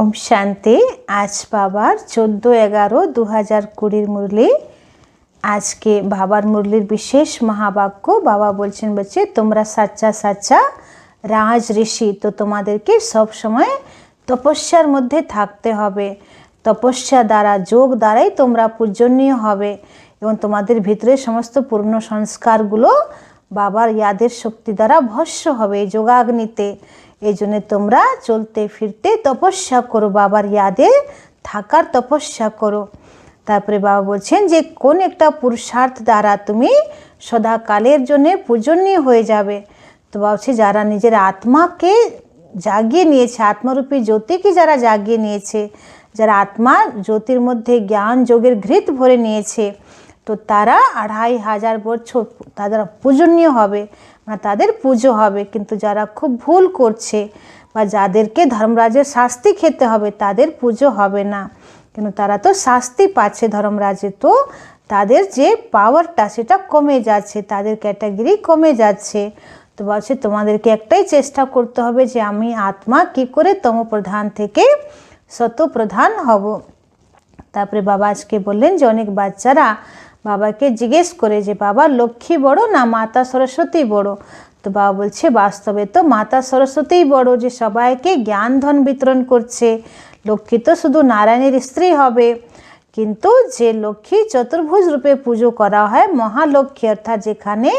ओम शांति। आज बाबार 14/11/2020 मुरली। आज के बाबार मुरलीर विशेष महावाक्य बाबा बोलছেন बच्चे তোমরা सच्चा सच्चा রাজ ঋষি। তো তোমাদেরকে সব সময় তপস্যার মধ্যে থাকতে হবে। তপস্যা দ্বারা যোগ দ্বারাই তোমরা পূজনীয় হবে এবং তোমাদের ভিতরে সমস্ত পূর্ণ সংস্কারগুলো বাবার ইয়াদের শক্তি দ্বারা ভস্ম হবে যোগাগ্নিতে। এই জন্য তোমরা চলতে ফিরতে তপস্যা করো, বাবার ইয়াদে থাকার তপস্যা করো। তারপরে বাবা বলছেন যে কোন একটা পুরুষার্থ দ্বারা তুমি সদাকালের জন্য পূজনীয় হয়ে যাবে। তো বাবা বলছে যারা নিজের আত্মাকে জাগিয়ে নিয়েছে, আত্মরূপী জ্যোতিকে যারা জাগিয়ে নিয়েছে, যারা আত্মার জ্যোতির মধ্যে জ্ঞান যোগের ঘৃত ভরে নিয়েছে, তো তারা 2500 বছর তাদের পূজনীয় হবে, মানে তাদের পুজো হবে। কিন্তু যারা খুব ভুল করছে বা যাদেরকে ধর্মরাজের শাস্তি খেতে হবে তাদের পুজো হবে না, কিন্তু তারা তো শাস্তি পাচ্ছে ধর্মরাজে। তো তাদের যে পাওয়ারটা সেটা কমে যাচ্ছে, তাদের ক্যাটাগরি কমে যাচ্ছে। তো বলছে তোমাদেরকে একটাই চেষ্টা করতে হবে যে আমি আত্মা কি করে তম প্রধান থেকে সত প্রধান হব। তারপরে বাবা আজকে বললেন যে অনেক বাচ্চারা বাবাকে জিজ্ঞেস করে যে বাবা লক্ষ্মী বড় না মাতা সরস্বতী বড়। তো বাবা বলছে বাস্তবে তো মাতা সরস্বতীই বড়, যে সবাইকে জ্ঞান ধন বিতরণ করছে। লক্ষ্মী তো শুধু নারায়ণের স্ত্রী হবে, কিন্তু যে লক্ষ্মী চতুর্ভুজ রূপে পুজো করা হয় মহালক্ষ্মী, অর্থাৎ যেখানে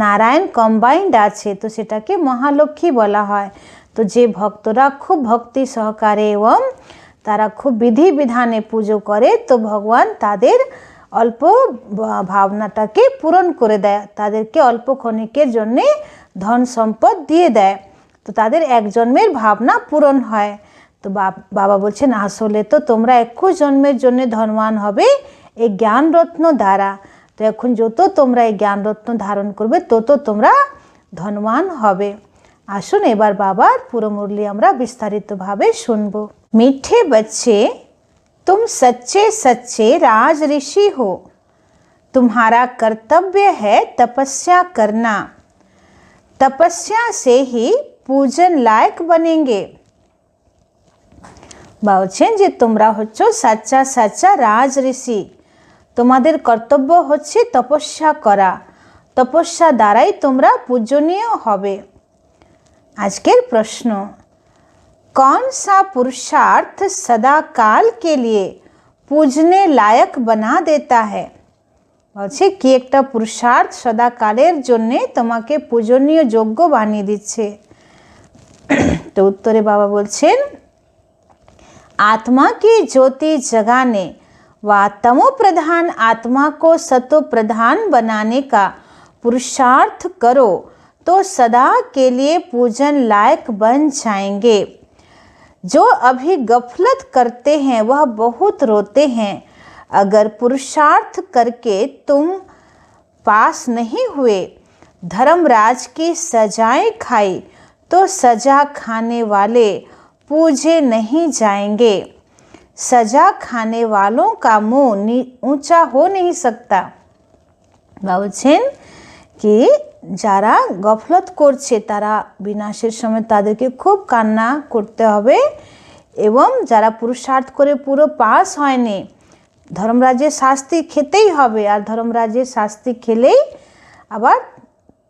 নারায়ণ কম্বাইন্ড আছে, তো সেটাকে মহালক্ষ্মী বলা হয়। তো যে ভক্তরা খুব ভক্তি সহকারে এবং তারা খুব বিধি বিধানে পুজো করে, তো ভগবান তাদের অল্প ভাবনাটাকে পূরণ করে দেয়, তাদেরকে অল্প ক্ষণিকের জন্যে ধন সম্পদ দিয়ে দেয়, তো তাদের এক জন্মের ভাবনা পূরণ হয়। তো বাবা বলছেন আসলে তো তোমরা 21 জন্মের জন্য ধনবান হবে এই জ্ঞানরত্ন দ্বারা। তো এখন যত তোমরা এই জ্ঞানরত্ন ধারণ করবে তত তোমরা ধনবান হবে। আসুন এবার বাবার পুরো মুরলি আমরা বিস্তারিতভাবে শুনবো। মিঠে बच्चे, तुम सच्चे सच्चे राज ऋषि हो। तुम्हारा कर्तव्य है तपस्या करना। तपस्या से ही पूजन लायक बनेंगे। বলছেন যে তোমরা হচ্ছো সাচ্চা সাচ্চা রাজ ঋষি, তোমাদের কর্তব্য হচ্ছে তপস্যা করা, তপস্যা দ্বারাই তোমরা পূজনীয় হবে। আজকের প্রশ্ন, कौन सा पुरुषार्थ सदा काल के लिए पूजने लायक बना देता है? বলছে কি একটা পুরুষার্থ সদাকালের জন্যে তোমাকে পূজনীয় যোগ্য বানিয়ে দিচ্ছে। তো উত্তরে বাবা বলছেন आत्मा की ज्योति जगाने व तमो प्रधान आत्मा को सतो प्रधान बनाने का पुरुषार्थ करो तो सदा के लिए पूजन लायक बन जाएंगे। जो अभी गफलत करते हैं वह बहुत रोते हैं। अगर पुरुषार्थ करके तुम पास नहीं हुए, धर्मराज की सजाएं खाई, तो सजा खाने वाले पूजे नहीं जाएंगे। सजा खाने वालों का मुंह ऊंचा हो नहीं सकता। বলছেন কি যারা গফলত করছে তারা বিনাশের সময় তাদেরকে খুব কান্না করতে হবে, এবং যারা পুরুষার্থ করে পুরো পাস হয়নি ধর্মরাজের শাস্তি খেতেই হবে, আর ধর্মরাজের শাস্তি খেলেই আবার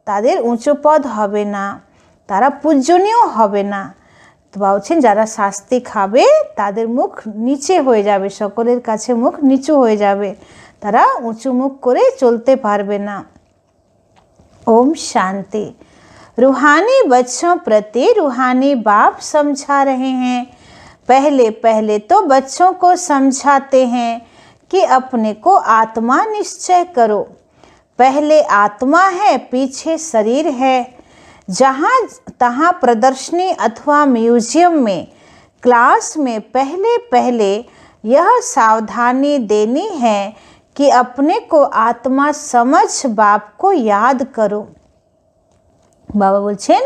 তাদের উঁচু পদ হবে না, তারা পূজনীয় হবে না। তো বলছেন যারা শাস্তি খাবে তাদের মুখ নিচে হয়ে যাবে, সকলের কাছে মুখ নিচু হয়ে যাবে, তারা উঁচু মুখ করে চলতে পারবে না। ओम शांति। रूहानी बच्चों प्रति रूहानी बाप समझा रहे हैं। पहले पहले तो बच्चों को समझाते हैं कि अपने को आत्मा निश्चय करो। पहले आत्मा है, पीछे शरीर है। जहाँ तहाँ प्रदर्शनी अथवा म्यूजियम में, क्लास में पहले पहले यह सावधानी देनी है कि अपने को आत्मा समझ बाप को याद करो। বাবা বলছেন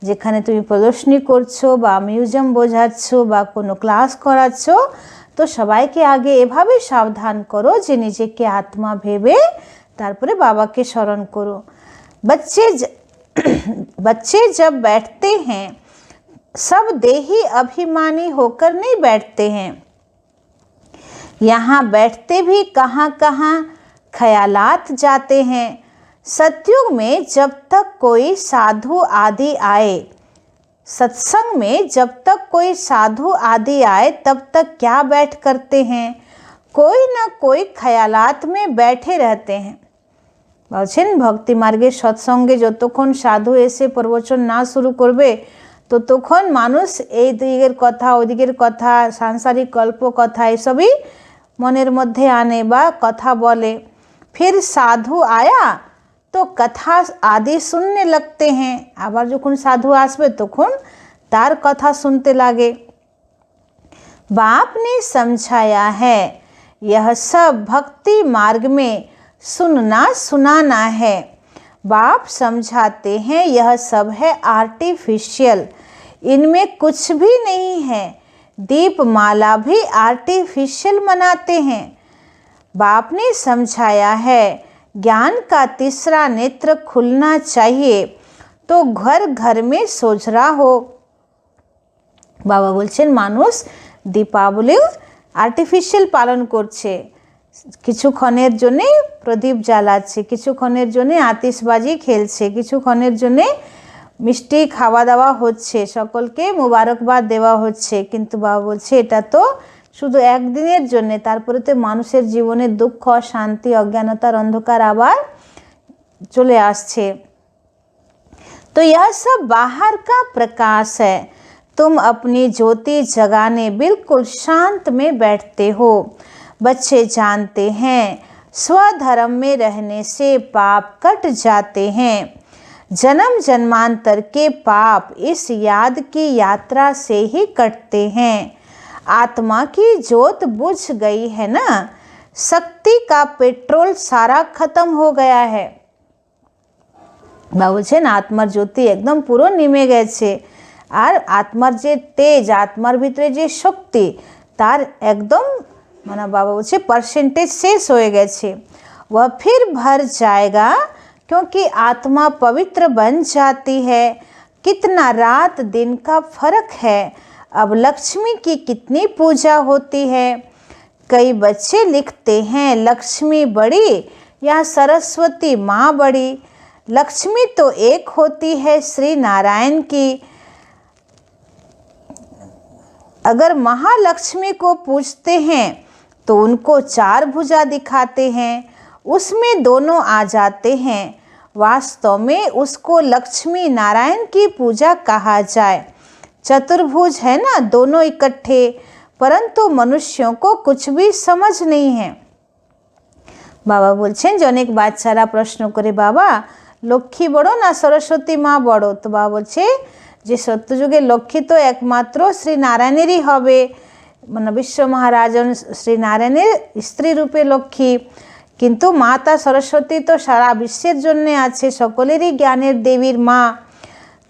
যেখানে তুমি প্রদর্শনী করছো বা মিউজিয়াম বোঝাচ্ছো বা কোনো ক্লাস করাচ্ছো, তো সবাইকে আগে এভাবে সাবধান করো যে নিজেকে আত্মা ভেবে তারপরে বাবাকে স্মরণ করো। बच्चे जब बैठते हैं सब देही अभिमानी होकर नहीं बैठते हैं। यहाँ बैठते भी कहाँ कहाँ ख्यालात जाते हैं। सतयुग में जब तक कोई साधु आदि आए, सत्संग में जब तक कोई साधु आदि आए तब तक क्या बैठ करते हैं, कोई ना कोई ख्यालात में बैठे रहते हैं। বলছেন ভক্তি মার্গের সৎসঙ্গে যতক্ষণ সাধু এসে প্রবচন না শুরু করবে ততক্ষণ মানুষ এই দিকের কথা ওই দিকের কথা সাংসারিক গল্প কথা এসবই মনের মধ্যে আনে বা কথা বলে। फिर साधु आया तो कथा आदि सुनने लगते हैं। আবার যখন সাধু আসবে তখন তার কথা শুনতে লাগে। बाप ने समझाया है यह सब भक्ति मार्ग में सुनना सुनाना है। बाप समझाते हैं यह सब है आर्टिफिशियल, इनमें कुछ भी नहीं है। दीपमाला भी आर्टिफिशियल मनाते हैं। बाप ने समझाया है ज्ञान का तीसरा नेत्र खुलना चाहिए तो घर घर में सोझरा हो। বাবা বলছেন মানুষ দীপাবলিও আর্টিফিশিয়াল পালন করছে, কিছুক্ষণের জন্যে প্রদীপ জ্বালাচ্ছে, কিছুক্ষণের জন্যে আতিশবাজি খেলছে, কিছুক্ষণের জন্যে মিষ্টি খাওয়া দাওয়া হচ্ছে, সকলকে মুবারকবাদ দেওয়া হচ্ছে। কিন্তু বাবা বলছে এটা তো শুধু একদিনের জন্যে, তারপরে তো মানুষের জীবনে দুঃখ শান্তি অজ্ঞানতার অন্ধকার আবার চলে আসছে। तो यह सब बाहर का प्रकाश है। तुम अपनी ज्योति जगाने बिल्कुल शांत में बैठते हो। बच्चे जानते हैं स्वधर्म में रहने से पाप कट जाते हैं। जन्म जन्मांतर के पाप इस याद की यात्रा से ही कटते हैं। आत्मा की ज्योत बुझ गई है ना, शक्ति का पेट्रोल सारा खत्म हो गया है। বলছেন আত্মার জ্যোতি একদম পুরো নিমে গেছে, আর আত্মার যে তেজ, আত্মার ভিতরে যে শক্তি তার একদম মানে বাবা বলছে परसेंटेज शेष हो गए। वह फिर भर जाएगा क्योंकि आत्मा पवित्र बन जाती है। कितना रात दिन का फर्क है। अब लक्ष्मी की कितनी पूजा होती है। कई बच्चे लिखते हैं लक्ष्मी बड़ी या सरस्वती माँ बड़ी। लक्ष्मी तो एक होती है श्री नारायण की। अगर महालक्ष्मी को पूजते हैं तो उनको चार भुजा दिखाते हैं, उसमें दोनों आ जाते हैं। वास्तव में उसको लक्ष्मी नारायण की पूजा कहा जाए। चतुर्भुज है ना, दोनों इकट्ठे, परंतु मनुष्यों को कुछ भी समझ नहीं है। बाबा বলছেন যে অনেক বাচ্চারা প্রশ্ন করে বাবা লক্ষ্মী বড় না সরস্বতী মা বড়। তো বাবা বলছে যে সত্যযুগে লক্ষ্মী তো একমাত্র শ্রী নারায়ণেরই হবে, মানে বিশ্ব মহারাজন শ্রী নারায়ণের স্ত্রী রূপে লক্ষ্মী, কিন্তু মাতা সরস্বতী তো সারা বিশ্বের জন্য আছে, সকলেরই জ্ঞানের দেবীর মা।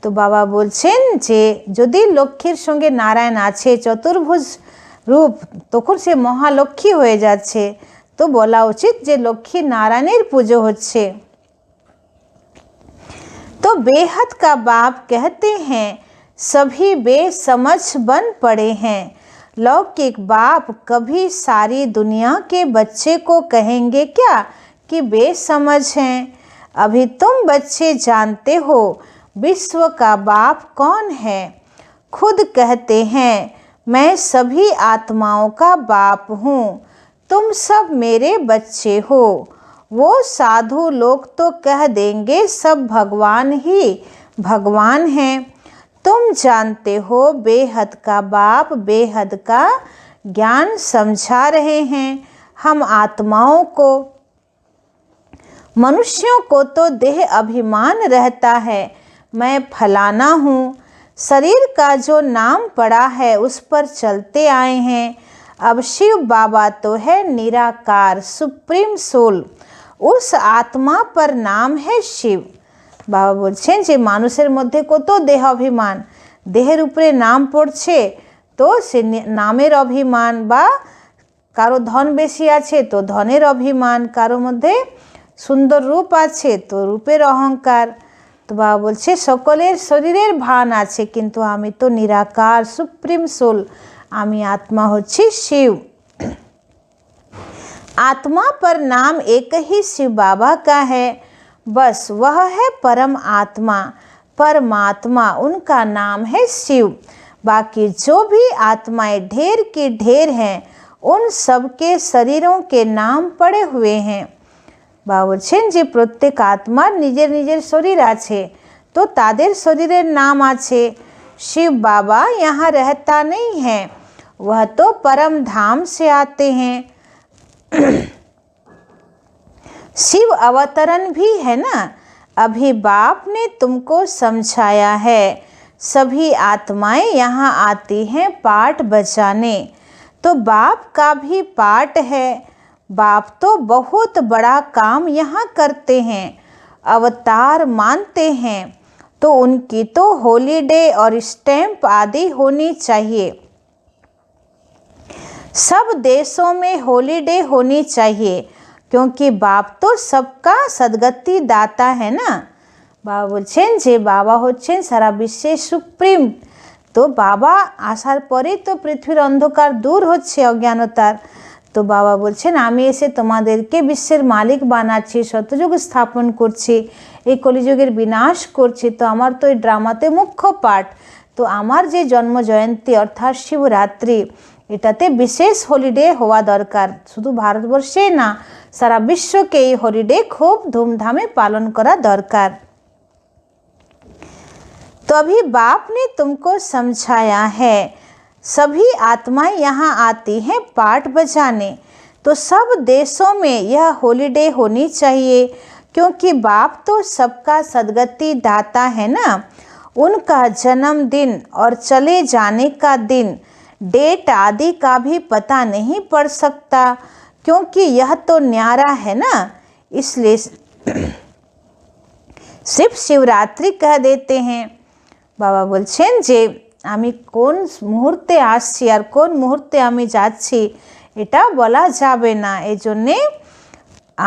তো বাবা বলছেন যে যদি লক্ষ্মীর সঙ্গে নারায়ণ আছে চতুর্ভুজ রূপ তখন সে মহালক্ষ্মী হয়ে যাচ্ছে। তো বলা উচিত যে লক্ষ্মী নারায়ণের পুজো হচ্ছে। तो बेहद का बाप कहते हैं सभी बेसमझ बन पड़े हैं। लौकिक बाप कभी सारी दुनिया के बच्चे को कहेंगे क्या कि बेसमझ हैं। अभी तुम बच्चे जानते हो विश्व का बाप कौन है। खुद कहते हैं मैं सभी आत्माओं का बाप हूँ, तुम सब मेरे बच्चे हो। वो साधु लोग तो कह देंगे सब भगवान ही भगवान हैं। तुम जानते हो बेहद का बाप बेहद का ज्ञान समझा रहे हैं हम आत्माओं को। मनुष्यों को तो देह अभिमान रहता है, मैं फलाना हूँ। शरीर का जो नाम पड़ा है उस पर चलते आए हैं। अब शिव बाबा तो है निराकार सुप्रीम सोल, उस आत्मा पर नाम है शिव। বাবা বলছেন যে মানুষের মধ্যে কত দেহ অভিমান, দেহের উপরে নাম পড়ছে তো সে নামের অভিমান, বা কারো ধন বেশি আছে তো ধনের অভিমান, কারো মধ্যে সুন্দর রূপ আছে তো রূপের অহংকার। তো বাবা বলছে সকলের শরীরের ভান আছে, কিন্তু আমি তো নিরাকার সুপ্রিম সোল, আমি আত্মা হচ্ছি शिव। आत्मा पर नाम एक ही शिव बाबा का है, बस वह है परम आत्मा, परमात्मा, उनका नाम है शिव। बाकी जो भी आत्माएं ढेर की ढेर हैं, उन सब के शरीरों के नाम पड़े हुए हैं। বাবা বলছেন যে প্রত্যেক আত্মার নিজের নিজের শরীর আছে, তো তাদের শরীরের নাম আছে। शिव बाबा यहाँ रहता नहीं है, वह तो परम धाम से आते हैं। शिव अवतरण भी है ना, अभी बाप ने तुमको समझाया है। सभी आत्माएं यहाँ आती हैं पाठ बजाने, तो बाप का भी पाठ है। बाप तो बहुत बड़ा काम यहाँ करते हैं, अवतार मानते हैं, तो उनकी तो हॉलीडे और स्टैम्प आदि होनी चाहिए। सब देशों में हॉलीडे होनी चाहिए, क्योंकि बाप तो सबका सदगति दाता है ना। बाबा बोलছেন যে বাবা হচ্ছেন সারা বিশ্বের সুপ্রিম, তো বাবা আসার পরে তো পৃথিবীর অন্ধকার দূর হচ্ছে অজ্ঞানতার। তো বাবা বলছেন আমি এসে তোমাদেরকে বিশ্বের মালিক বানাচ্ছি, সত্যযুগ স্থাপন করছি, এই কলিযুগের বিনাশ করছি। তো আমার তো এই ড্রামাতে মুখ্য পাঠ। তো আমার যে জন্ম জয়ন্তী অর্থাৎ শিবরাত্রি, এটাতে বিশেষ হলিডে হওয়া দরকার। শুধু ভারতবর্ষে না, সারা বিশ্বকে এই হলিডে খুব ধুমধামে পালন করা দরকার। तो अभी बाप ने तुमको समझाया है, सभी आत्माएं यहाँ आती हैं पाठ बजाने, तो सब देशों में यह हॉलीडे होनी चाहिए, क्योंकि बाप तो सबका सदगति दाता है ना। उनका जन्मदिन और चले जाने का दिन, डेट आदि का भी पता नहीं पड़ सकता, क्योंकि यह तो न्यारा है ना, इसलिए सिर्फ शिवरात्रि कह देते हैं। বাবা বলছেন যে আমি কোন মুহূর্তে আসছি আর কোন মুহূর্তে আমি যাচ্ছি এটা বলা যাবে না, এই জন্যে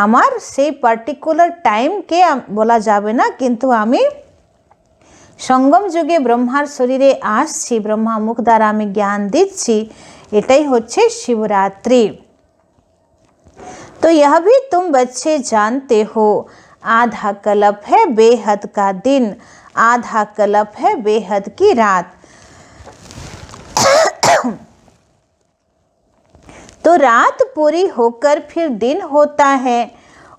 আমার সেই পার্টিকুলার টাইমকে বলা যাবে না, কিন্তু আমি সঙ্গম যুগে ব্রহ্মার শরীরে আসছি, ব্রহ্মা মুখ দ্বারা আমি জ্ঞান দিচ্ছি, এটাই হচ্ছে শিবরাত্রি। तो यह भी तुम बच्चे जानते हो, आधा कल्प है बेहद का दिन, आधा कल्प है बेहद की रात। तो रात पूरी होकर फिर दिन होता है,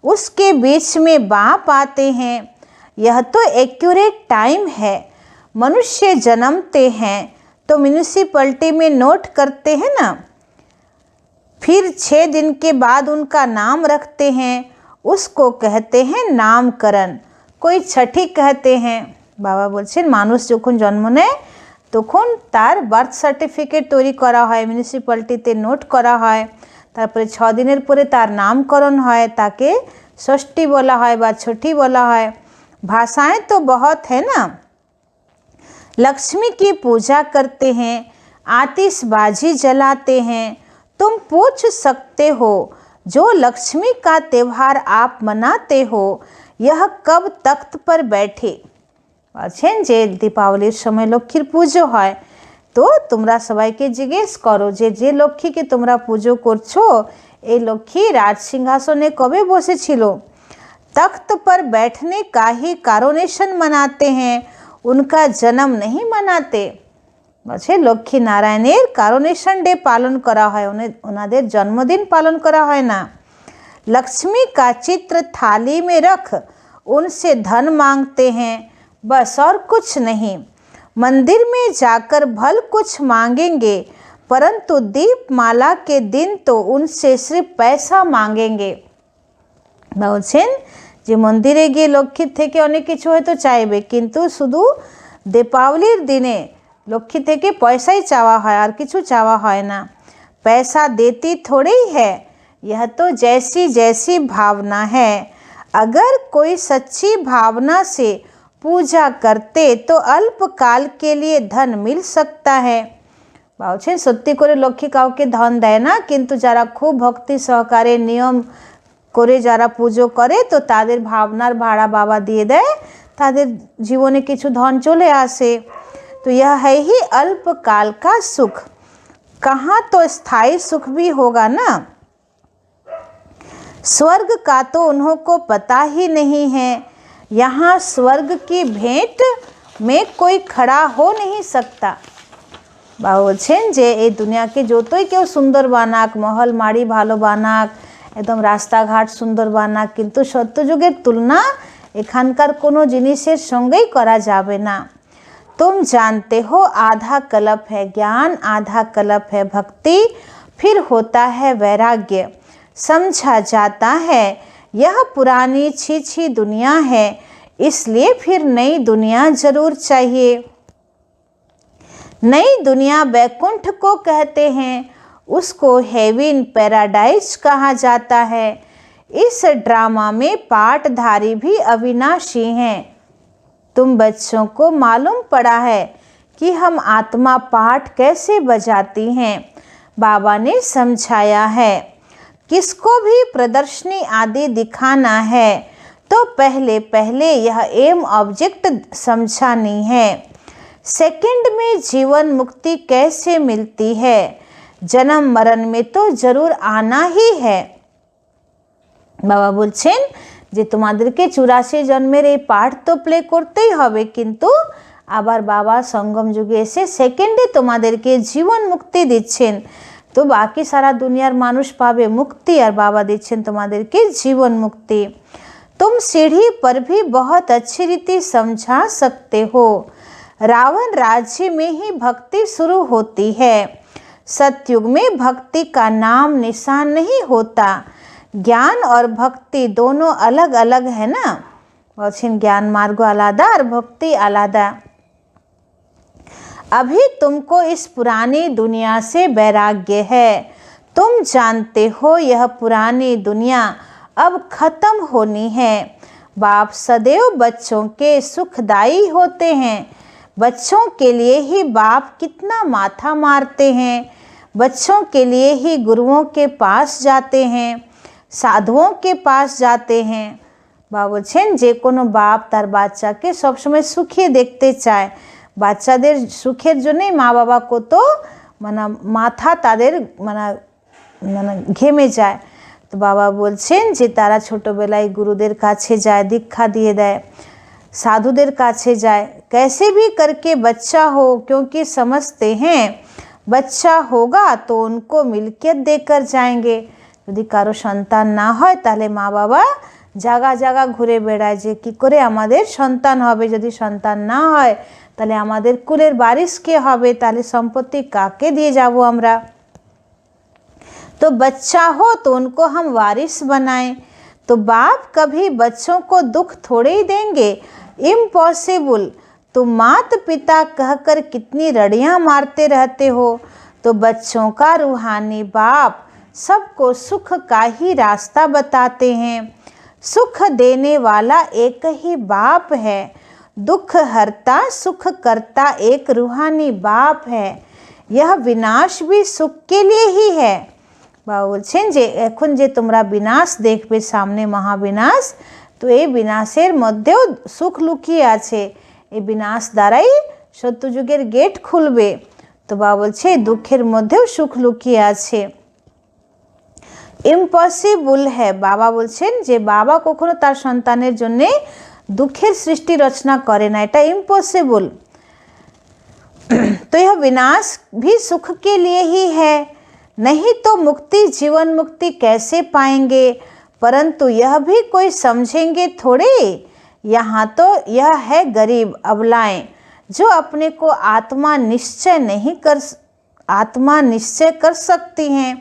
उसके बीच में बाप आते हैं। यह तो एक्यूरेट टाइम है। मनुष्य जन्मते हैं तो म्यूनिसिपैलिटी में नोट करते हैं ना, फिर 6 दिन के बाद उनका नाम रखते हैं, उसको कहते हैं नामकरण, कोई छठी कहते हैं। বাবা বলছেন মানুষ যখন জন্ম নেয় তখন তার বার্থ সার্টিফিকেট তৈরি করা হয়, মিউনিসিপ্যালিটিতে নোট করা হয়, তারপরে 6 দিনের পরে তার নামকরণ হয়, তাকে ষষ্ঠী বলা হয় বা ছठी বলা হয়। भाषाएं तो बहुत है ना। लक्ष्मी की पूजा करते हैं, आतिशबाजी जलाते हैं। तुम पूछ सकते हो जो लक्ष्मी का त्यौहार आप मनाते हो, यह कब तख्त पर बैठे। বলছেন যে দীপাবলির সময় লক্ষ্মীর পুজো হয়, তো তোমরা সবাইকে জিজ্ঞেস করো যে যে লক্ষ্মীকে তোমরা পুজো করছো এই লক্ষ্মী রাজ সিংহাসনে কবে বসেছিল। तख्त पर बैठने का ही कारोनेशन मनाते हैं, उनका जन्म नहीं मनाते। বলছে লক্ষ্মী নারায়ণের কারোনেশন ডে পালন করা হয়, ওনাদের জন্মদিন পালন করা হয় না। लक्ष्मी का चित्र थाली में रख उनसे धन मांगते हैं, बस और कुछ नहीं। मंदिर में जाकर भल कुछ मांगेंगे, परंतु दीपमाला के दिन तो उनसे सिर्फ पैसा मांगेंगे। বলছেন যে মন্দিরে গিয়ে লক্ষ্মীর থেকে অনেক কিছু হয়তো চাইবে, কিন্তু শুধু দীপাবলির দিনে লক্ষ্মী থেকে পয়সাই চাওয়া হয়, আর কিছু চাওয়া হয় না। पैसा देती थोड़ी है, यह तो जैसी जैसी भावना है। अगर कोई सच्ची भावना से पूजा करते तो अल्पकाल के लिए धन मिल सकता है। বলছেন সত্যি করে লক্ষ্মী কাউকে ধন দেয় না, কিন্তু যারা খুব ভক্তি সহকারে নিয়ম করে যারা পুজো করে তো তাদের ভাবনার ভাড়া বাবা দিয়ে দেয়, তাদের জীবনে কিছু ধন চলে আসে। तो यह है ही अल्पकाल का सुख, कहाँ तो स्थायी सुख भी होगा ना। स्वर्ग का तो उन्हों को पता ही नहीं है, यहाँ स्वर्ग की भेंट में कोई खड़ा हो नहीं सकता। বাবা বলছেন যে এই দুনিয়াকে যতই কেউ সুন্দর বানাক, মহল মাড়ি ভালো বানাক, একদম রাস্তাঘাট সুন্দর বানাক, কিন্তু সত্যযুগের তুলনা এখানকার কোনো জিনিসের সঙ্গেই করা যাবে না। तुम जानते हो आधा कल्प है ज्ञान, आधा कल्प है भक्ति, फिर होता है वैराग्य। समझा जाता है यह पुरानी छी दुनिया है, इसलिए फिर नई दुनिया जरूर चाहिए। नई दुनिया बैकुंठ को कहते हैं, उसको हेवन पैराडाइज कहा जाता है। इस ड्रामा में पाठधारी भी अविनाशी हैं। तुम बच्चों को मालूम पड़ा है कि हम आत्मा पाठ कैसे बजाती हैं। बाबा ने समझाया है किसको भी प्रदर्शनी आदि दिखाना है तो पहले पहले यह एम ऑब्जेक्ट समझानी है। सेकंड में जीवन मुक्ति कैसे मिलती है, जन्म मरण में तो जरूर आना ही है। बाबा बोलছেন যে তোমাদেরকে 84 জন্মের এই পাঠ তো প্লে করতেই হবে, কিন্তু আবার বাবা সঙ্গম যুগে এসে সেকেন্ডে তোমাদেরকে জীবন মুক্তি দিচ্ছেন। তো বাকি সারা দুনিয়ার মানুষ পাবে মুক্তি, আর বাবা দিচ্ছেন তোমাদেরকে জীবন মুক্তি। तुम सीढ़ी पर भी बहुत अच्छी रीति समझा सकते हो। रावण राज्य में ही भक्ति शुरू होती है। सतयुग में भक्ति का नाम निशान नहीं होता। ज्ञान और भक्ति दोनों अलग अलग है ना। বলছেন ज्ञान मार्ग आलादा और भक्ति आलादा। अभी तुमको इस पुरानी दुनिया से वैराग्य है। तुम जानते हो यह पुरानी दुनिया अब खत्म होनी है। बाप सदैव बच्चों के सुखदाई होते हैं। बच्चों के लिए ही बाप कितना माथा मारते हैं। बच्चों के लिए ही गुरुओं के पास जाते हैं, साधुओं के पास जाते हैं। বাবা বলছেন যে কোনো বাপ তার বাচ্চাকে সবসময় সুখে দেখতে চায়। বাচ্চাদের সুখের জন্যই মা বাবা কত মাথা তাদের ঘেমে যায়। তো বাবা বলছেন যে তারা ছোটোবেলায় গুরুদের কাছে যায়, দীক্ষা দিয়ে দেয়, साधुদের কাছে যায়। कैसे भी करके बच्चा हो, क्योंकि समझते हैं बच्चा होगा तो उनको मिल्कियत देकर जाएंगे। যদি কারো সন্তান না হয় তাহলে মা বাবা জায়গা জায়গা ঘুরে বেড়ায় যে কী করে আমাদের সন্তান হবে, যদি সন্তান না হয় তাহলে আমাদের কুলের বারিশ কে হবে, তাহলে সম্পত্তি কাকে দিয়ে যাব আমরা। तो बच्चा हो तो उनको हम वारिस बनाएं। तो बाप कभी बच्चों को दुख थोड़े ही देंगे, इम्पॉसिबल। तुम माता पिता कहकर कितनी रड़ियाँ मारते रहते हो। तो बच्चों का रूहानी बाप सबको सुख का ही रास्ता बताते हैं। सुख देने वाला एक ही बाप है। दुख हरता सुख करता एक रूहानी बाप है। यह विनाश भी सुख के लिए ही है। বাবা বলছেন যে এখন যে তোমরা বিনাশ দেখবে, সামনে মহাবিনাশ, তো এই বিনাশের মধ্যেও সুখ লুকিয়ে আছে। এই বিনাশ দ্বারাই সত্যযুগের গেট খুলবে। তো বাবা বলছে দুঃখের মধ্যেও সুখ লুকিয়ে আছে। ইম্পসিবল হ্যাঁ, বাবা বলছেন যে বাবা কখনো তার সন্তানের জন্যে দুঃখের সৃষ্টি রচনা করে না, এটা ইম্পসিবল। तो यह विनाश भी सुख के लिए ही है, नहीं तो मुक्ति जीवन मुक्ति कैसे पाएंगे। परंतु यह भी कोई समझेंगे थोड़े। यहाँ तो यह है गरीब अबलाएं जो अपने को आत्मा निश्चय कर सकती हैं।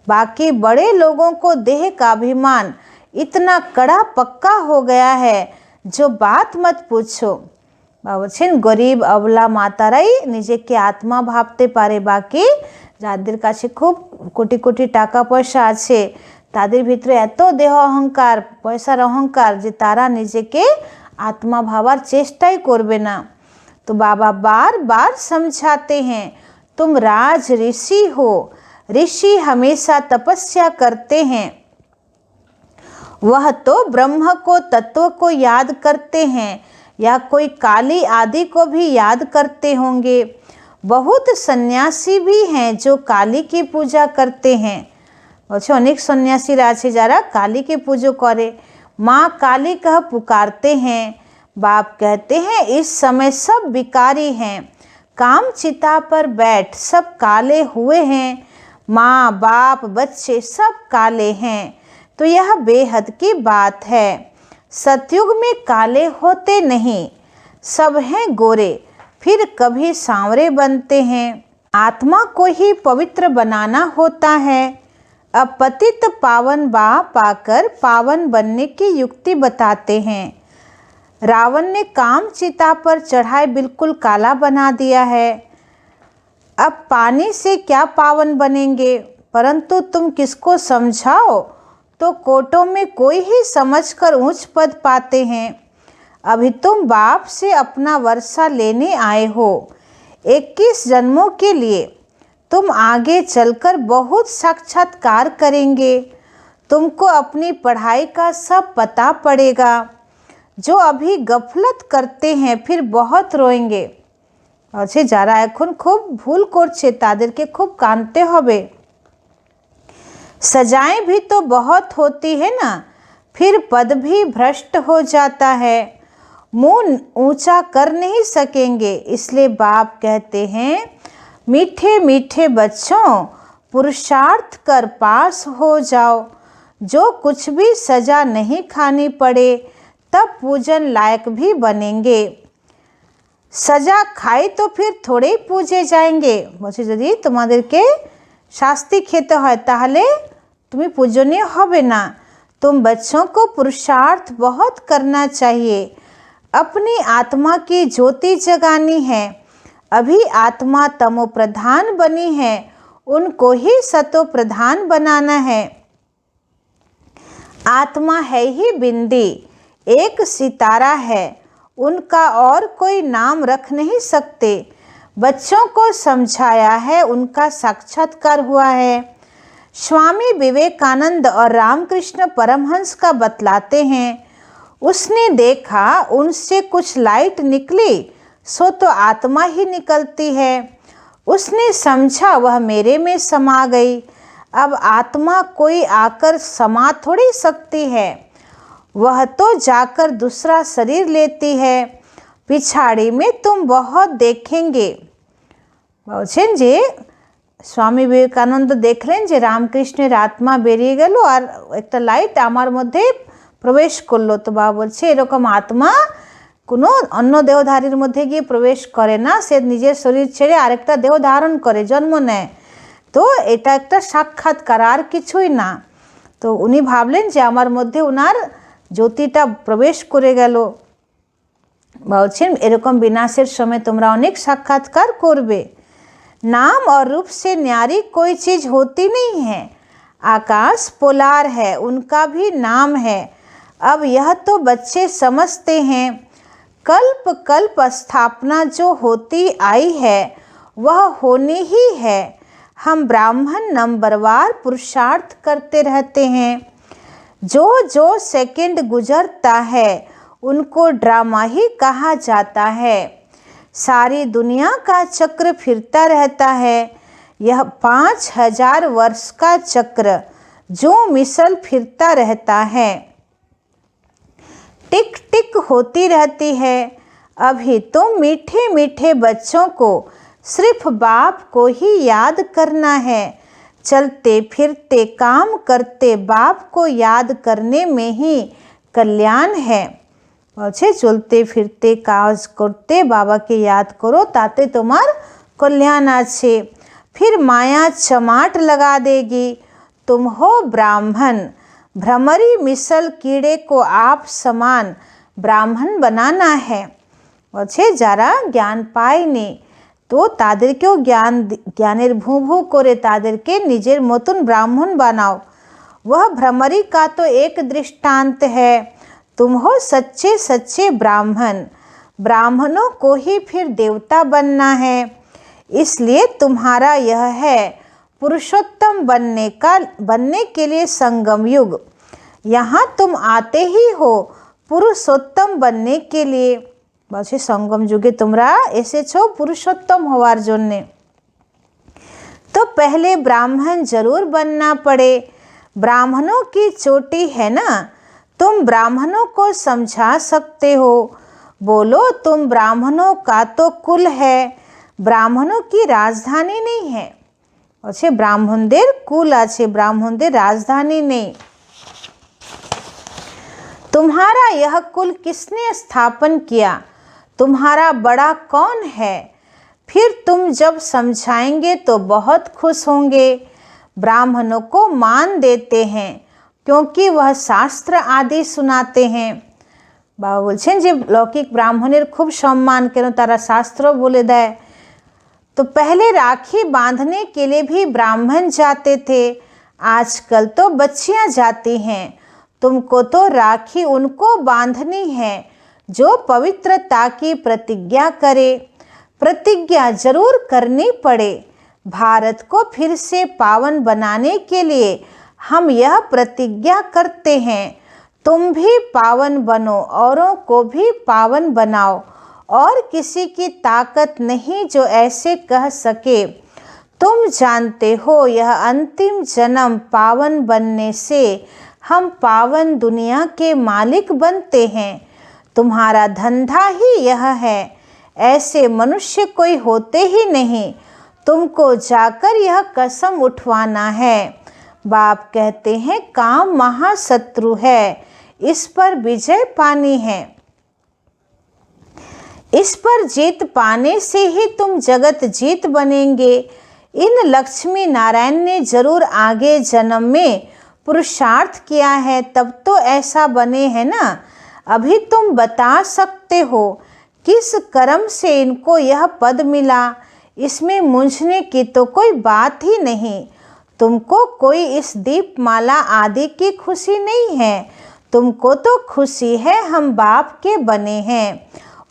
बाकी बड़े लोगों को देह का अभिमान इतना कड़ा पक्का हो गया है जो बात मत पूछो। বলছেন গরিব অবলা মাতারাই নিজেকে আত্মা ভাবতে পারে, বাকি যাদের কাছে খুব কোটি কোটি টাকা পয়সা আছে তাদের ভিতরে এত দেহ অহংকার, পয়সার অহংকার যে তারা নিজেকে আত্মা ভাবার চেষ্টাই করবে না। তো বাবা बार बार समझाते हैं तुम राज ऋषि हो। ऋषि हमेशा तपस्या करते हैं, वह तो ब्रह्म को तत्व को याद करते हैं। या कोई काली आदि को भी याद करते होंगे। बहुत सन्यासी भी हैं जो काली की पूजा करते हैं। अच्छा, अनेक सन्यासी राजे जारा काली की पूजा करे, माँ काली कह पुकारते हैं। बाप कहते हैं इस समय सब विकारी हैं, काम चिता पर बैठ सब काले हुए हैं। माँ बाप बच्चे सब काले हैं। तो यह बेहद की बात है। सतयुग में काले होते नहीं, सब हैं गोरे, फिर कभी सांवरे बनते हैं। आत्मा को ही पवित्र बनाना होता है। अब पतित पावन बा पाकर पावन बनने की युक्ति बताते हैं। रावण ने काम चिता पर चढ़ाए बिल्कुल काला बना दिया है। अब पानी से क्या पावन बनेंगे, परंतु तुम किसको समझाओ तो कोटों में कोई ही समझकर ऊंच पद पाते हैं। अभी तुम बाप से अपना वर्षा लेने आए हो। 21 जन्मों के लिए तुम आगे चलकर बहुत साक्षात्कार करेंगे। तुमको अपनी पढ़ाई का सब पता पड़ेगा। जो अभी गफलत करते हैं फिर बहुत रोएंगे। अच्छे যারা এখন খুব ভুল করছে তাদেরকে খুব কাঁদতে হবে। सजाएं भी तो बहुत होती है ना, फिर पद भी भ्रष्ट हो जाता है। मुंह ऊंचा कर नहीं सकेंगे, इसलिए बाप कहते हैं मीठे मीठे बच्चों पुरुषार्थ कर पास हो जाओ। जो कुछ भी सजा नहीं खानी पड़े तब पूजन लायक भी बनेंगे। सजा खाई तो फिर थोड़े ही पूजे जाएंगे। বলছে যদি তোমাদেরকে শাস্তি খেতে হয় তাহলে তুমি पूजनीय होबे ना। तुम बच्चों को पुरुषार्थ बहुत करना चाहिए। अपनी आत्मा की ज्योति जगानी है। अभी आत्मा तमो प्रधान बनी है, उनको ही सतो प्रधान बनाना है। आत्मा है ही बिंदी, एक सितारा है, उनका और कोई नाम रख नहीं सकते। बच्चों को समझाया है, उनका साक्षात्कार हुआ है। स्वामी विवेकानंद और रामकृष्ण परमहंस का बतलाते हैं। उसने देखा उनसे कुछ लाइट निकली सो तो आत्मा ही निकलती है। उसने समझा वह मेरे में समा गई। अब आत्मा कोई आकर समा थोड़ी सकती है, वह तो जाकर दूसरा शरीर लेती है। पिछाड़ी में तुम बहुत देखेंगे। বলছেন যে স্বামী বিবেকানন্দ দেখলেন যে রামকৃষ্ণের আত্মা বেরিয়ে গেল আর একটা লাইট আমার মধ্যে প্রবেশ করলো। তো বাবা বলছে এরকম আত্মা কোনো অন্য দেহধারীর মধ্যে গিয়ে প্রবেশ করে না, সে নিজের শরীর ছেড়ে আরেকটা দেহ ধারণ করে জন্ম নেয়। তো এটা একটা সাক্ষাৎকার, আর কিছুই না। তো উনি ভাবলেন যে আমার মধ্যে ওনার জ্যোতিটা প্রবেশ করে গেল। বলছেন এরকম বিনাশের সময় তোমরা অনেক সাক্ষাৎকার করবে। नाम और रूप से न्यारी कोई चीज़ होती नहीं है। आकाश पोलार है, उनका भी नाम है। अब यह तो बच्चे समझते हैं। कल्प कल्प स्थापना जो होती आई है वह होनी ही है। हम ब्राह्मण नंबरवार पुरुषार्थ करते रहते हैं। जो जो सेकंड गुजरता है उनको ड्रामा ही कहा जाता है। सारी दुनिया का चक्र फिरता रहता है। यह 5000 वर्ष का चक्र जो मिसल फिरता रहता है, टिक टिक होती रहती है। अभी तुम मीठे मीठे बच्चों को सिर्फ बाप को ही याद करना है। चलते फिरते काम करते बाप को याद करने में ही कल्याण है। বলছে চলতে ফিরতে কাজ করতে বাবাকে याद करो, ताते तुम्हार कल्याण আছে। फिर माया चमाट लगा देगी। तुम हो ब्राह्मण। भ्रमरी मिसल कीड़े को आप समान ब्राह्मण बनाना है। বলছে যারা জ্ঞান পায়নি তো তাদেরকেও জ্ঞানের ভূ ভূ করে তাদেরকে নিজের মতন ব্রাহ্মণ বানাও। वह भ्रमरी का तो एक दृष्टांत है। तुम हो सच्चे सच्चे ब्राह्मण। ब्राह्मणों को ही फिर देवता बनना है। इसलिए तुम्हारा यह है पुरुषोत्तम बनने के लिए संगम युग। यहाँ तुम आते ही हो पुरुषोत्तम बनने के लिए। বলছে সঙ্গম যুগে তোমরা এসেছো পুরুষোত্তম হওয়ার জন্যে। तो पहले ब्राह्मण जरूर बनना पड़े। ब्राह्मणों की चोटी है ना, तुम ब्राह्मणों को समझा सकते हो। बोलो तुम ब्राह्मणों का तो कुल है, ब्राह्मणों की राजधानी नहीं है। अच्छे ब्राह्मणদের कुल আছে, ब्राह्मणদের राजधानी नहीं। तुम्हारा यह कुल किसने स्थापन किया, तुम्हारा बड़ा कौन है। फिर तुम जब समझाएंगे तो बहुत खुश होंगे। ब्राह्मणों को मान देते हैं क्योंकि वह शास्त्र आदि सुनाते हैं। बाबा बोलছেন যে লৌকিক ব্রাহ্মণের খুব সম্মান, কেন তারা শাস্ত্র বলে দেয়। तो पहले राखी बांधने के लिए भी ब्राह्मण जाते थे, आजकल तो बच्चियां जाती हैं। तुमको तो राखी उनको बांधनी है जो पवित्रता की प्रतिज्ञा करे। प्रतिज्ञा जरूर करनी पड़े। भारत को फिर से पावन बनाने के लिए हम यह प्रतिज्ञा करते हैं। तुम भी पावन बनो, औरों को भी पावन बनाओ, और किसी की ताकत नहीं जो ऐसे कह सके। तुम जानते हो यह अंतिम जन्म पावन बनने से हम पावन दुनिया के मालिक बनते हैं। तुम्हारा धंधा ही यह है, ऐसे मनुष्य कोई होते ही नहीं। तुमको जाकर यह कसम उठवाना है। बाप कहते हैं काम महाशत्रु है, इस पर विजय पानी है। इस पर जीत पाने से ही तुम जगत जीत बनेंगे। इन लक्ष्मी नारायण ने जरूर आगे जन्म में पुरुषार्थ किया है, तब तो ऐसा बने हैं ना। अभी तुम बता सकते हो किस कर्म से इनको यह पद मिला, इसमें मूंझने की तो कोई बात ही नहीं। तुमको कोई इस दीपमाला आदि की खुशी नहीं है, तुमको तो खुशी है हम बाप के बने हैं,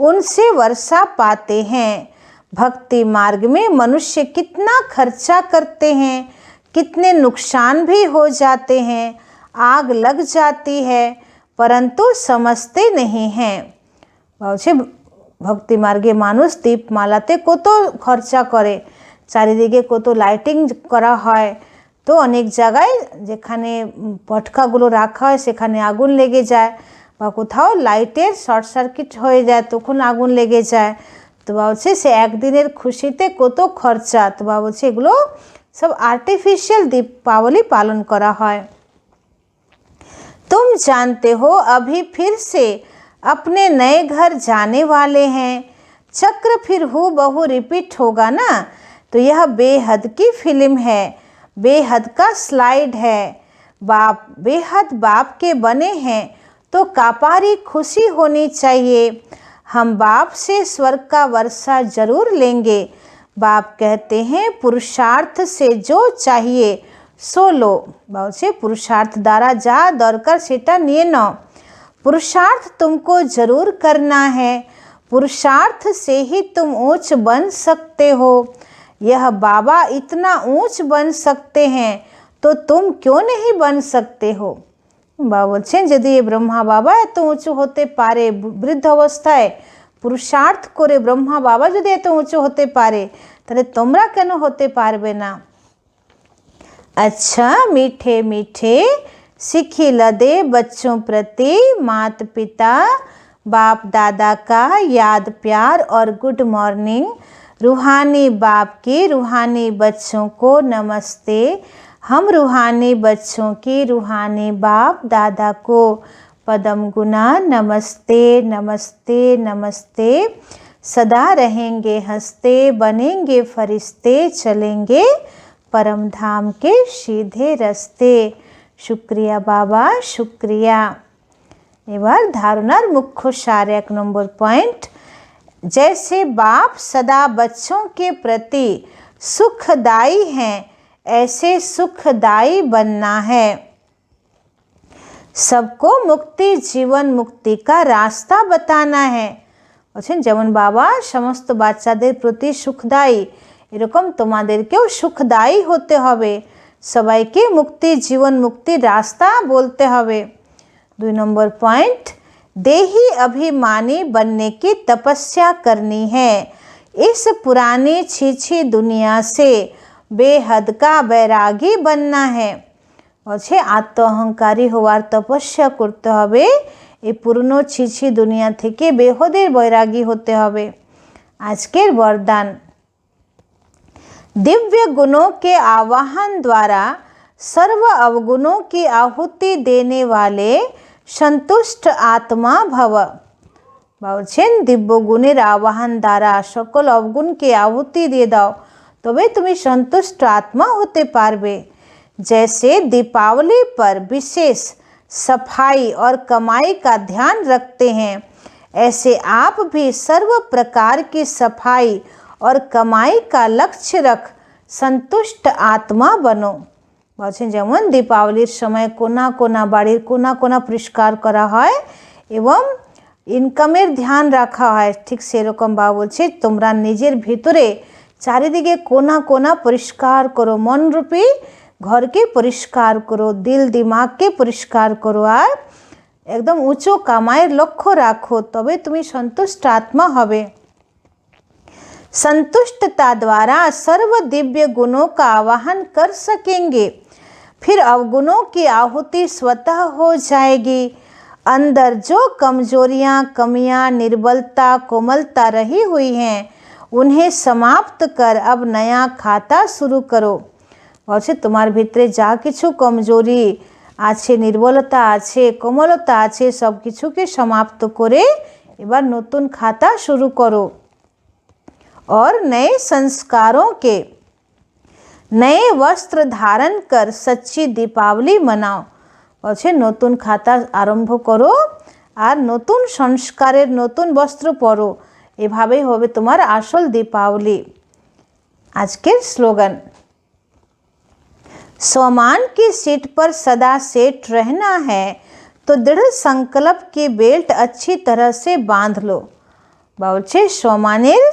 उनसे वर्षा पाते हैं। भक्ति मार्ग में मनुष्य कितना खर्चा करते हैं, कितने नुकसान भी हो जाते हैं, आग लग जाती है, परंतु समझते नहीं हैं। भक्ति मार्गे मानुष दीपमालाते कत खर्चा करे, चारिदिके कत लाइटिंग करा है, तो अनेक जगह जेखाने पटकागुलो रखा है सेखाने आगुन लेगे जाए, कोथाओ लाइटेर शर्ट सार्किट हो जाए तखन आगुन लेगे जाए। तो बाबा से एक दिनेर खुशीते कत खर्चा, तो बाबा एगुलो सब आर्टिफिशियल दीपावली पालन करा है। तुम जानते हो अभी फिर से अपने नए घर जाने वाले हैं, चक्र फिर हूबहू रिपीट होगा ना। तो यह बेहद की फिल्म है, बेहद का स्लाइड है। बाप बेहद बाप के बने हैं तो कापारी खुशी होनी चाहिए। हम बाप से स्वर्ग का वर्षा जरूर लेंगे। बाप कहते हैं पुरुषार्थ से जो चाहिए सो लो। बाप से पुरुषार्थ द्वारा जा दरकार सेटा निये नाओ। पुरुषार्थ तुमको जरूर करना है, पुरुषार्थ से ही तुम ऊंच बन सकते हो। यह बाबा इतना ऊंच बन सकते हैं तो तुम क्यों नहीं बन सकते हो। बाबा बोलছেন যদি ব্রহ্মা বাবা এত উঁচু হতে পারে, বৃদ্ধ অবস্থায় পুরুষার্থ করে ব্রহ্মা বাবা যদি এত উঁচু হতে পারে, তাহলে তোমরা কেন হতে পারবে না। अच्छा मीठे मीठे सिखी लदे बच्चों प्रति माता पिता बाप दादा का याद प्यार और गुड मॉर्निंग। रूहानी बाप की रूहानी बच्चों को नमस्ते। हम रूहानी बच्चों की रूहानी बाप दादा को पदम गुना नमस्ते नमस्ते नमस्ते। सदा रहेंगे हंसते, बनेंगे फरिश्ते, चलेंगे परम धाम के सीधे रास्ते। शुक्रिया बाबा शुक्रिया। এবার ধারণার মুখ্য সার 1 নম্বর পয়েন্ট, जैसे बाप सदा बच्चों के प्रति सुखदाई हैं, ऐसे सुखदाई बनना है। सबको मुक्ति जीवन मुक्ति का रास्ता बताना है। বলছেন যেমন বাবা সমস্ত বাচ্চাদের প্রতি সুখদায়ী, এরকম তোমাদেরকেও সুখদায়ী হতে হবে, সবাইকে মুক্তি জীবন মুক্তির রাস্তা বলতে হবে। 2 নম্বর পয়েন্ট, देही अभिमानी बनने की तपस्या करनी है। इस पुरानी छीछी दुनिया से बेहद का बैरागी बनना है। বলছে আত্মঅহংকারী হওয়ার তপস্যা করতে হবে, এই পুরনো ছিছি দুনিয়া থেকে বেহদের বৈরাগী হতে হবে। আজকের वरदान, दिव्य गुणों के आवाहन द्वारा सर्व अवगुणों की आहुति देने वाले संतुष्ट आत्मा भव। বলছেন দিব্য গুণের আহ্বান দ্বারা সকল অবগুণকে আহুতি দিয়ে দাও, তবে তুমি সন্তুষ্ট আত্মা হতে পারবে। जैसे दीपावली पर विशेष सफाई और कमाई का ध्यान रखते हैं, ऐसे आप भी सर्व प्रकार की सफाई और कमाई का लक्ष्य रख संतुष्ट आत्मा बनो। বলছেন যেমন দীপাবলির সময় কোনা কোনা বাড়ির কোনা কোনা পরিষ্কার করা হয় এবং ইনকামের ধ্যান রাখা হয়, ঠিক সেরকম বাবা বলছে তোমরা নিজের ভিতরে চারিদিকে কোনা কোনা পরিষ্কার করো, মনরূপী ঘরকে পরিষ্কার করো, দিল দিমাগকে পরিষ্কার করো, আর একদম উঁচু কামাইয়ের লক্ষ্য রাখো, তবে তুমি সন্তুষ্ট আত্মা হবে। संतुष्टता द्वारा सर्व दिव्य गुणों का आवाहन कर सकेंगे, फिर अवगुणों की आहुति स्वतः हो जाएगी। अंदर जो कमजोरियां, कमियां, निर्बलता, कोमलता रही हुई हैं, उन्हें समाप्त कर अब नया खाता शुरू करो। বলছে তোমার ভিতরে যা কিছু কমজোরি আছে, নির্বলতা আছে, কোমলতা আছে, সব কিছুকে সমাপ্ত করে এবার নতুন খাতা শুরু করো। और नए संस्कारों के नए वस्त्र धारण कर सच्ची दीपावली मनाओ। বলছে নতুন খাতা আরম্ভ করো আর নতুন সংস্কারের নতুন বস্ত্র পরো, এভাবেই হবে তোমার আসল দীপাবলি। আজকের স্লোগান, स्वमान की सीट पर सदा सेट रहना है तो दृढ़ संकल्प की बेल्ट अच्छी तरह से बांध लो। বলছে সমানের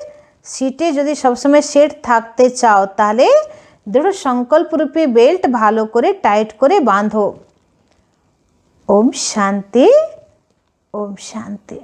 সিটে যদি সবসময় সেট থাকতে চাও তাহলে দৃঢ় সংকল্পরূপী বেল্ট ভালো করে টাইট করে বাঁধো। ওম শান্তি, ওম শান্তি।